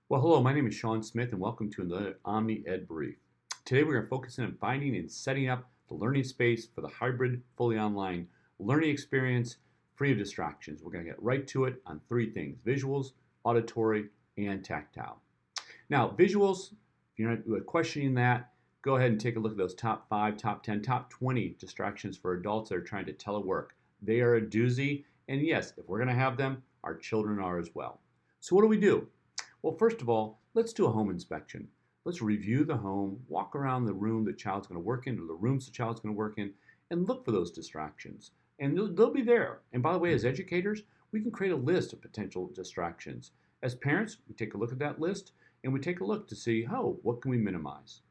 Well, hello, my name is Sean Smith, and welcome to another OmniED Brief. Today, we're going to focus in on finding and setting up the learning space for the hybrid, fully online learning experience free of distractions. We're going to get right to it on three things: visuals, auditory, and tactile. Now, visuals, if you're not questioning that, go ahead and take a look at those top 5, top 10, top 20 distractions for adults that are trying to telework. They are a doozy, and yes, if we're going to have them, our children are as well. So, what do we do? Well, first of all, let's do a home inspection. Let's review the home, walk around the room the child's going to work in, or the rooms the child's going to work in, and look for those distractions. And they'll be there. And by the way, as educators, we can create a list of potential distractions. As parents, we take a look at that list and we take a look to see, oh, what can we minimize?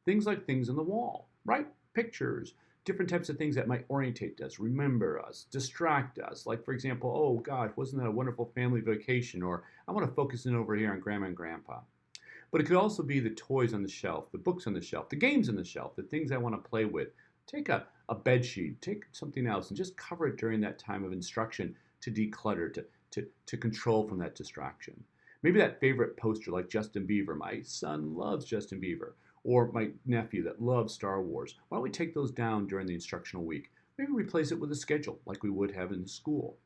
Things like things on the wall, right? Pictures, different types of things that might orientate us, remember us, distract us. Like, for example, oh gosh, wasn't that a wonderful family vacation? Or I want to focus in over here on grandma and grandpa. But it could also be the toys on the shelf, the books on the shelf, the games on the shelf, the things I want to play with. Take a bed sheet, take something else, and just cover it during that time of instruction to declutter, to control from that distraction. Maybe that favorite poster like Justin Bieber. My son loves Justin Bieber. Or my nephew that loves Star Wars. Why don't we take those down during the instructional week? Maybe replace it with a schedule like we would have in the school.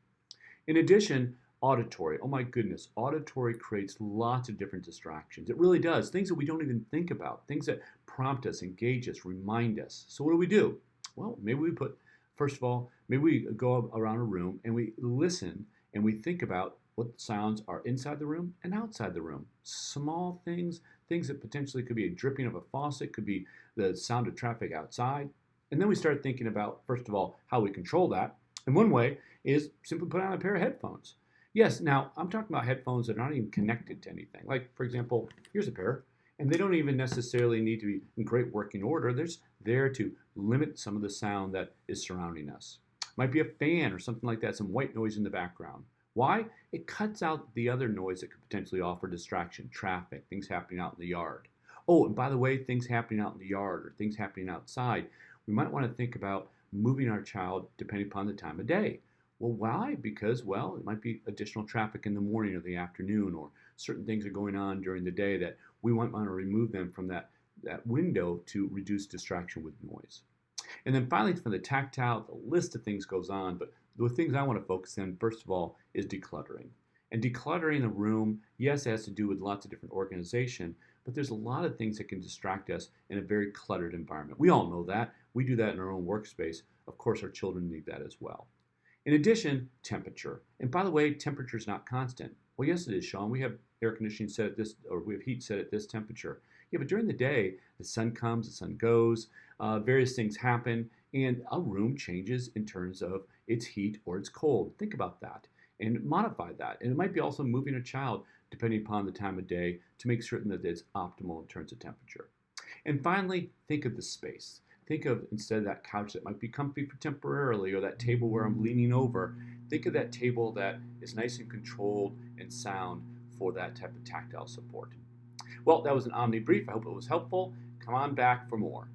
In addition, auditory. Oh my goodness, auditory creates lots of different distractions. It really does. Things that we don't even think about, things that prompt us, engage us, remind us. So what do? Well, maybe we put, first of all, maybe we go around a room and we listen and we think about what sounds are inside the room and outside the room. Small things, things that potentially could be a dripping of a faucet, could be the sound of traffic outside. And then we start thinking about, first of all, how we control that. And one way is simply put on a pair of headphones. Yes, now I'm talking about headphones that are not even connected to anything. Like, for example, here's a pair, and they don't even necessarily need to be in great working order. They're just there to limit some of the sound that is surrounding us. Might be a fan or something like that, some white noise in the background. Why? It cuts out the other noise that could potentially offer distraction, traffic, things happening out in the yard. Oh, and by the way, things happening out in the yard or things happening outside, we might want to think about moving our child depending upon the time of day. Well, why? Because, well, it might be additional traffic in the morning or the afternoon, or certain things are going on during the day that we might want to remove them from that window to reduce distraction with noise. And then finally, for the tactile, the list of things goes on, but the things I want to focus on, first of all, is decluttering. And decluttering a room, yes, it has to do with lots of different organization, but there's a lot of things that can distract us in a very cluttered environment. We all know that. We do that in our own workspace. Of course, our children need that as well. In addition, temperature. And by the way, temperature is not constant. Well, yes, it is, Sean. We have air conditioning set at this, or we have heat set at this temperature. Yeah, but during the day, the sun comes, the sun goes, various things happen, and a room changes in terms of its heat or its cold. Think about that and modify that. And it might be also moving a child depending upon the time of day to make certain that it's optimal in terms of temperature. And finally, think of the space. Think of, instead of that couch that might be comfy for temporarily, or that table where I'm leaning over, think of that table that is nice and controlled and sound for that type of tactile support. Well, that was an Omni Brief. I hope it was helpful. Come on back for more.